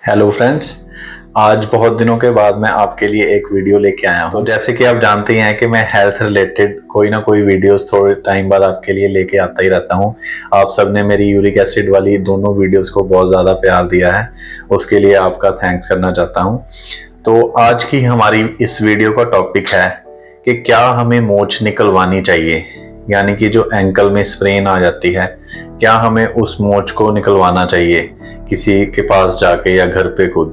Hello friends. आज बहुत दिनों के बाद मैं आपके लिए एक वीडियो लेके आया हूँ। तो जैसे कि आप जानते ही हैं कि मैं हेल्थ रिलेटेड कोई ना कोई वीडियोस थोड़े टाइम बाद आपके लिए लेके आता ही रहता हूँ। आप सबने मेरी यूरिक एसिड वाली दोनों वीडियोस को बहुत ज़्यादा प्यार दिया है, उसके लिए आपका थैंक्स करना चाहता हूँ। तो आज की हमारी इस वीडियो का टॉपिक है कि क्या हमें मोच निकलवानी चाहिए, यानी कि जो एंकल में स्प्रेन आ जाती है, क्या हमें उस मोच को निकलवाना चाहिए किसी के पास जाके या घर पे खुद।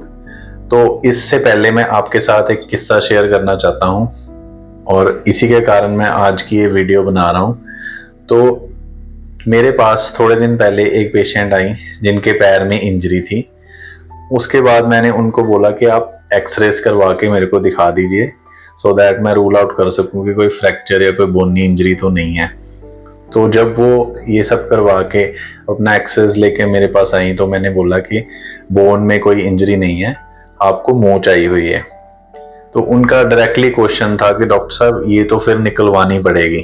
तो इससे पहले मैं आपके साथ एक किस्सा शेयर करना चाहता हूँ और इसी के कारण मैं आज की ये वीडियो बना रहा हूँ। तो मेरे पास थोड़े दिन पहले एक पेशेंट आई जिनके पैर में इंजरी थी। उसके बाद मैंने उनको बोला कि आप एक्सरेस करवा के मेरे को दिखा दीजिए, सो दैट मैं रूल आउट कर सकूं कि कोई फ्रैक्चर या कोई बोनी इंजरी तो नहीं है। तो जब वो ये सब करवा के अपना एक्सरेस लेके मेरे पास आई तो मैंने बोला कि बोन में कोई इंजरी नहीं है, आपको मोच आई हुई है। तो उनका डायरेक्टली क्वेश्चन था कि डॉक्टर साहब ये तो फिर निकलवानी पड़ेगी।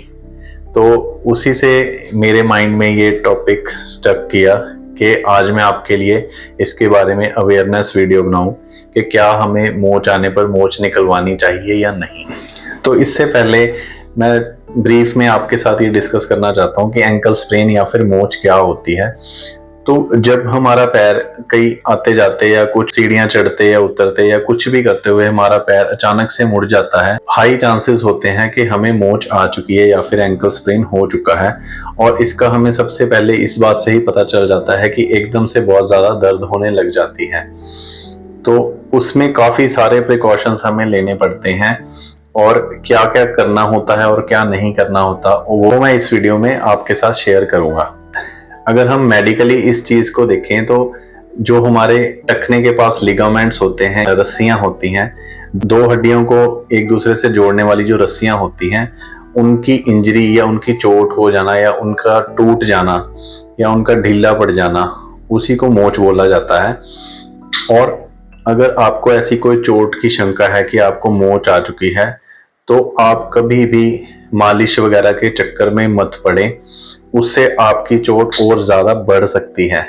तो उसी से मेरे माइंड में ये टॉपिक स्टक किया कि आज मैं आपके लिए इसके बारे में अवेयरनेस वीडियो बनाऊं कि क्या हमें मोच आने पर मोच निकलवानी चाहिए या नहीं। तो इससे पहले मैं ब्रीफ में आपके साथ ये डिस्कस करना चाहता हूँ कि एंकल स्प्रेन या फिर मोच क्या होती है। तो जब हमारा पैर कहीं आते जाते या कुछ सीढ़ियां चढ़ते या उतरते या कुछ भी करते हुए हमारा पैर अचानक से मुड़ जाता है, हाई चांसेस होते हैं कि हमें मोच आ चुकी है या फिर एंकल स्प्रेन हो चुका है। और इसका हमें सबसे पहले इस बात से ही पता चल जाता है कि एकदम से बहुत ज्यादा दर्द होने लग जाती है। तो उसमें काफी सारे प्रिकॉशंस हमें लेने पड़ते हैं और क्या क्या करना होता है और क्या नहीं करना होता वो मैं इस वीडियो में आपके साथ शेयर करूंगा। अगर हम मेडिकली इस चीज को देखें तो जो हमारे टखने के पास लिगामेंट्स होते हैं, रस्सियां होती हैं, दो हड्डियों को एक दूसरे से जोड़ने वाली जो रस्सियां होती हैं, उनकी इंजरी या उनकी चोट हो जाना या उनका टूट जाना या उनका ढीला पड़ जाना, उसी को मोच बोला जाता है। और अगर आपको ऐसी कोई चोट की शंका है कि आपको मोच आ चुकी है तो आप कभी भी मालिश वगैरह के चक्कर में मत पड़े, उससे आपकी चोट और ज्यादा बढ़ सकती है।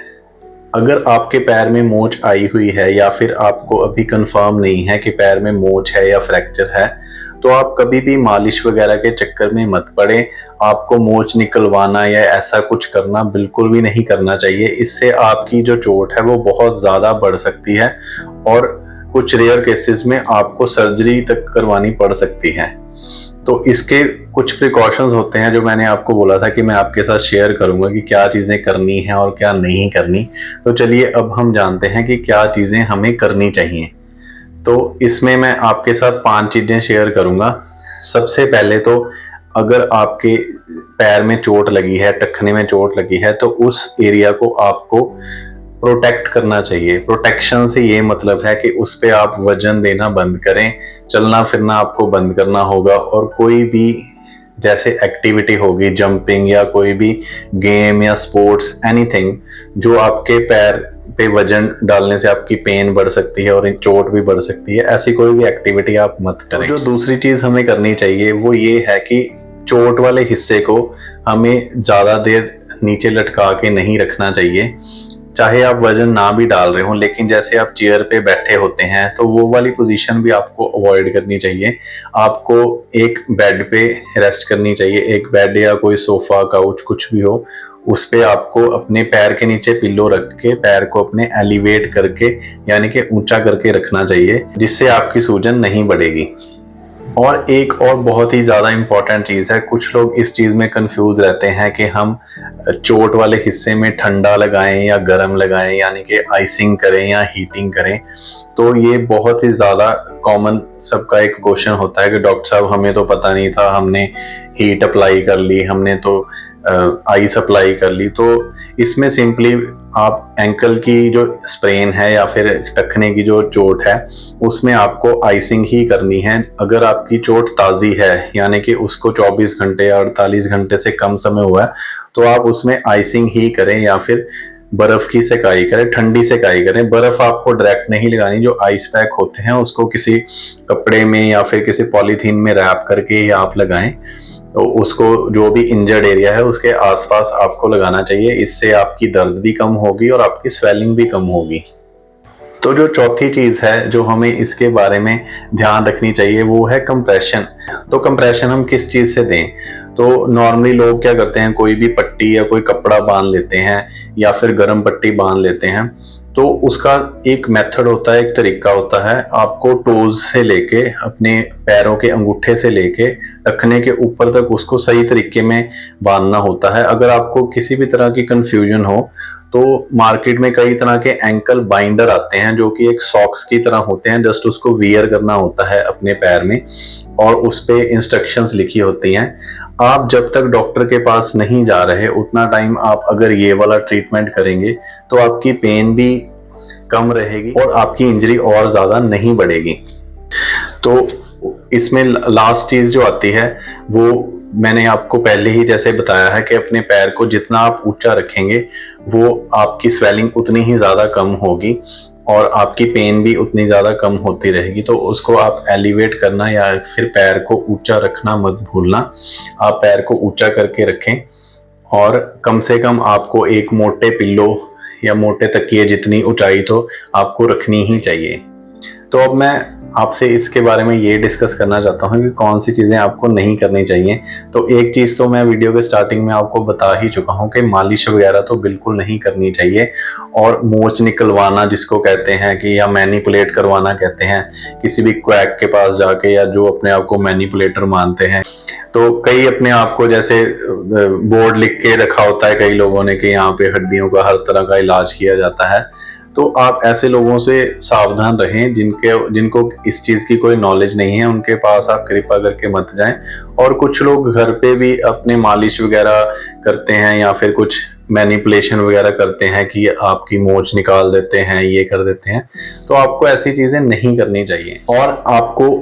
अगर आपके पैर में मोच आई हुई है या फिर आपको अभी कंफर्म नहीं है कि पैर में मोच है या फ्रैक्चर है, तो आप कभी भी मालिश वगैरह के चक्कर में मत पड़े। आपको मोच निकलवाना या ऐसा कुछ करना बिल्कुल भी नहीं करना चाहिए। इससे आपकी जो चोट है वो बहुत ज्यादा बढ़ सकती है और कुछ रेयर केसेस में आपको सर्जरी तक करवानी पड़ सकती है। तो इसके कुछ प्रिकॉशंस होते हैं जो मैंने आपको बोला था कि मैं आपके साथ शेयर करूंगा कि क्या चीजें करनी है और क्या नहीं करनी। तो चलिए अब हम जानते हैं कि क्या चीजें हमें करनी चाहिए। तो इसमें मैं आपके साथ 5 चीजें शेयर करूंगा। सबसे पहले तो अगर आपके पैर में चोट लगी है, टखने में चोट लगी है, तो उस एरिया को आपको प्रोटेक्ट करना चाहिए। प्रोटेक्शन से ये मतलब है कि उस पे आप वजन देना बंद करें, चलना फिरना आपको बंद करना होगा और कोई भी जैसे एक्टिविटी होगी, जंपिंग या कोई भी गेम या स्पोर्ट्स, एनीथिंग जो आपके पैर पे वजन डालने से आपकी पेन बढ़ सकती है और चोट भी बढ़ सकती है, ऐसी कोई भी एक्टिविटी आप मत करें। जो दूसरी चीज हमें करनी चाहिए वो ये है कि चोट वाले हिस्से को हमें ज्यादा देर नीचे लटका के नहीं रखना चाहिए। चाहे आप वजन ना भी डाल रहे हो, लेकिन जैसे आप चेयर पे बैठे होते हैं तो वो वाली पोजीशन भी आपको अवॉइड करनी चाहिए। आपको एक बेड पे रेस्ट करनी चाहिए, एक बेड या कोई सोफा, काउच, कुछ भी हो, उस पे आपको अपने पैर के नीचे पिल्लो रख के पैर को अपने एलिवेट करके यानी कि ऊंचा करके रखना चाहिए, जिससे आपकी सूजन नहीं बढ़ेगी। और एक और बहुत ही ज्यादा इंपॉर्टेंट चीज है, कुछ लोग इस चीज में कंफ्यूज रहते हैं कि हम चोट वाले हिस्से में ठंडा लगाएं या गर्म लगाएं, यानी कि आइसिंग करें या हीटिंग करें। तो ये बहुत ही ज्यादा कॉमन सबका एक क्वेश्चन होता है कि डॉक्टर साहब हमें तो पता नहीं था, हमने हीट अप्लाई कर ली, हमने तो आइस अप्लाई कर ली। तो इसमें सिंपली आप एंकल की जो स्प्रेन है या फिर टखने की जो चोट है उसमें आपको आइसिंग ही करनी है। अगर आपकी चोट ताज़ी है यानी कि उसको 24 घंटे या 48 घंटे से कम समय हुआ है तो आप उसमें आइसिंग ही करें या फिर बर्फ की सेकाई करें, ठंडी सेकाई करें। बर्फ आपको डायरेक्ट नहीं लगानी, जो आइस पैक होते हैं उसको किसी कपड़े में या फिर किसी पॉलीथीन में रैप करके ही आप लगाएं। तो उसको जो भी इंजर्ड एरिया है उसके आसपास आपको लगाना चाहिए। इससे आपकी दर्द भी कम होगी और आपकी स्वेलिंग भी कम होगी। तो जो चौथी चीज है जो हमें इसके बारे में ध्यान रखनी चाहिए वो है कंप्रेशन। तो कंप्रेशन हम किस चीज से दें? तो नॉर्मली लोग क्या करते हैं, कोई भी पट्टी या कोई कपड़ा बांध लेते हैं या फिर गर्म पट्टी बांध लेते हैं। तो उसका एक मेथड होता है, एक तरीका होता है। आपको टोज से लेके अपने पैरों के अंगूठे से लेके रखने के ऊपर तक उसको सही तरीके में बांधना होता है। अगर आपको किसी भी तरह की कंफ्यूजन हो तो मार्केट में कई तरह के एंकल बाइंडर आते हैं जो कि एक सॉक्स की तरह होते हैं। जस्ट उसको वियर करना होता है अपने पैर में और उस पे इंस्ट्रक्शंस लिखी होती हैं। आप जब तक डॉक्टर के पास नहीं जा रहे उतना टाइम आप अगर ये वाला ट्रीटमेंट करेंगे तो आपकी पेन भी कम रहेगी और आपकी इंजरी और ज्यादा नहीं बढ़ेगी। तो इसमें लास्ट चीज जो आती है वो मैंने आपको पहले ही जैसे बताया है कि अपने पैर को जितना आप ऊंचा रखेंगे वो आपकी स्वेलिंग उतनी ही ज्यादा कम होगी और आपकी पेन भी उतनी ज्यादा कम होती रहेगी। तो उसको आप एलिवेट करना या फिर पैर को ऊंचा रखना मत भूलना। आप पैर को ऊंचा करके रखें और कम से कम आपको एक मोटे पिल्लो या मोटे तकिए जितनी ऊंचाई तो आपको रखनी ही चाहिए। तो अब मैं आपसे इसके बारे में ये डिस्कस करना चाहता हूँ कि कौन सी चीज़ें आपको नहीं करनी चाहिए। तो एक चीज़ तो मैं वीडियो के स्टार्टिंग में आपको बता ही चुका हूँ कि मालिश वगैरह तो बिल्कुल नहीं करनी चाहिए। और मोच निकलवाना जिसको कहते हैं कि या मैनिपुलेट करवाना कहते हैं किसी भी क्वैक के पास जाके या जो अपने आप को मैनिपुलेटर मानते हैं। तो कई अपने आप को जैसे बोर्ड लिख के रखा होता है कई लोगों ने कि यहाँ पे हड्डियों का हर तरह का इलाज किया जाता है। तो आप ऐसे लोगों से सावधान रहें जिनको इस चीज की कोई नॉलेज नहीं है, उनके पास आप कृपा करके मत जाएं। और कुछ लोग घर पे भी अपने मालिश वगैरह करते हैं या फिर कुछ मैनिपुलेशन वगैरह करते हैं कि आपकी मोच निकाल देते हैं, ये कर देते हैं। तो आपको ऐसी चीजें नहीं करनी चाहिए और आपको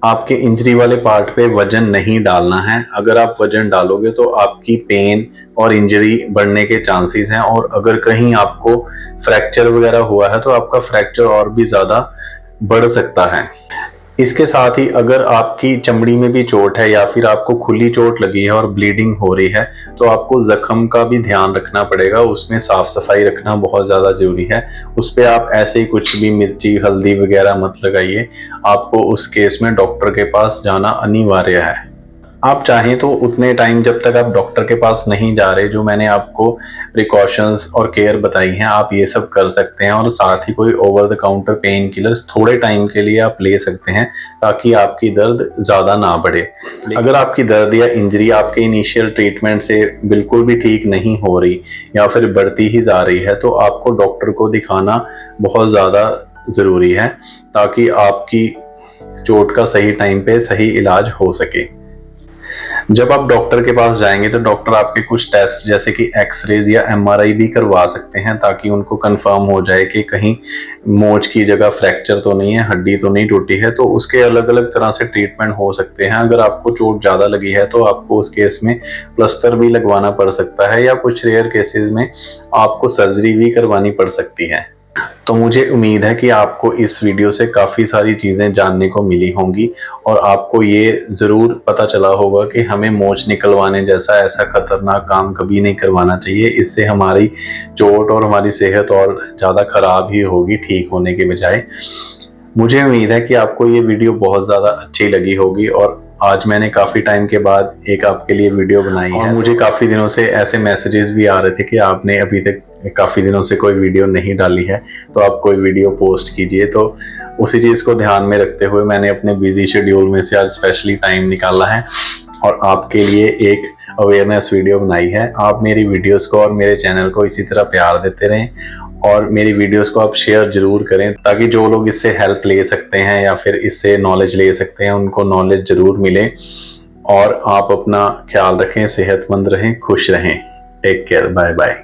आपके इंजरी वाले पार्ट पे वजन नहीं डालना है। अगर आप वजन डालोगे तो आपकी पेन और इंजरी बढ़ने के चांसेस हैं और अगर कहीं आपको फ्रैक्चर वगैरह हुआ है तो आपका फ्रैक्चर और भी ज्यादा बढ़ सकता है। इसके साथ ही अगर आपकी चमड़ी में भी चोट है या फिर आपको खुली चोट लगी है और ब्लीडिंग हो रही है तो आपको जख्म का भी ध्यान रखना पड़ेगा। उसमें साफ सफाई रखना बहुत ज्यादा जरूरी है। उस पर आप ऐसे ही कुछ भी मिर्ची हल्दी वगैरह मत लगाइए। आपको उस केस में डॉक्टर के पास जाना अनिवार्य है। आप चाहें तो उतने टाइम जब तक आप डॉक्टर के पास नहीं जा रहे, जो मैंने आपको प्रिकॉशंस और केयर बताई हैं, आप ये सब कर सकते हैं। और साथ ही कोई over the counter pain killers थोड़े टाइम के लिए आप ले सकते हैं ताकि आपकी दर्द ज़्यादा ना बढ़े। अगर आपकी दर्द या इंजरी आपके इनिशियल ट्रीटमेंट से बिल्कुल भी ठीक नहीं हो रही या फिर बढ़ती ही जा रही है तो आपको डॉक्टर को दिखाना बहुत ज़्यादा ज़रूरी है ताकि आपकी चोट का सही टाइम पे सही इलाज हो सके। जब आप डॉक्टर के पास जाएंगे तो डॉक्टर आपके कुछ टेस्ट जैसे कि एक्सरेज या एमआरआई भी करवा सकते हैं ताकि उनको कंफर्म हो जाए कि कहीं मोच की जगह फ्रैक्चर तो नहीं है, हड्डी तो नहीं टूटी है। तो उसके अलग अलग तरह से ट्रीटमेंट हो सकते हैं। अगर आपको चोट ज़्यादा लगी है तो आपको उस केस में प्लास्टर भी लगवाना पड़ सकता है या कुछ रेयर केसेस में आपको सर्जरी भी करवानी पड़ सकती है। तो मुझे उम्मीद है कि आपको इस वीडियो से काफ़ी सारी चीज़ें जानने को मिली होंगी और आपको ये ज़रूर पता चला होगा कि हमें मोच निकलवाने जैसा ऐसा खतरनाक काम कभी नहीं करवाना चाहिए। इससे हमारी चोट और हमारी सेहत और ज़्यादा ख़राब ही होगी ठीक होने के बजाय। मुझे उम्मीद है कि आपको ये वीडियो बहुत ज़्यादा अच्छी लगी होगी और आज मैंने काफ़ी टाइम के बाद एक आपके लिए वीडियो बनाई है। और मुझे काफ़ी दिनों से ऐसे मैसेजेस भी आ रहे थे कि आपने अभी तक काफ़ी दिनों से कोई वीडियो नहीं डाली है तो आप कोई वीडियो पोस्ट कीजिए। तो उसी चीज़ को ध्यान में रखते हुए मैंने अपने बिजी शेड्यूल में से आज स्पेशली टाइम निकाला है और आपके लिए एक अवेयरनेस वीडियो बनाई है। आप मेरी वीडियोस को और मेरे चैनल को इसी तरह प्यार देते रहें और मेरी वीडियोस को आप शेयर जरूर करें ताकि जो लोग इससे हेल्प ले सकते हैं या फिर इससे नॉलेज ले सकते हैं उनको नॉलेज जरूर मिले। और आप अपना ख्याल रखें, सेहतमंद रहें, खुश रहें। Take care, bye bye.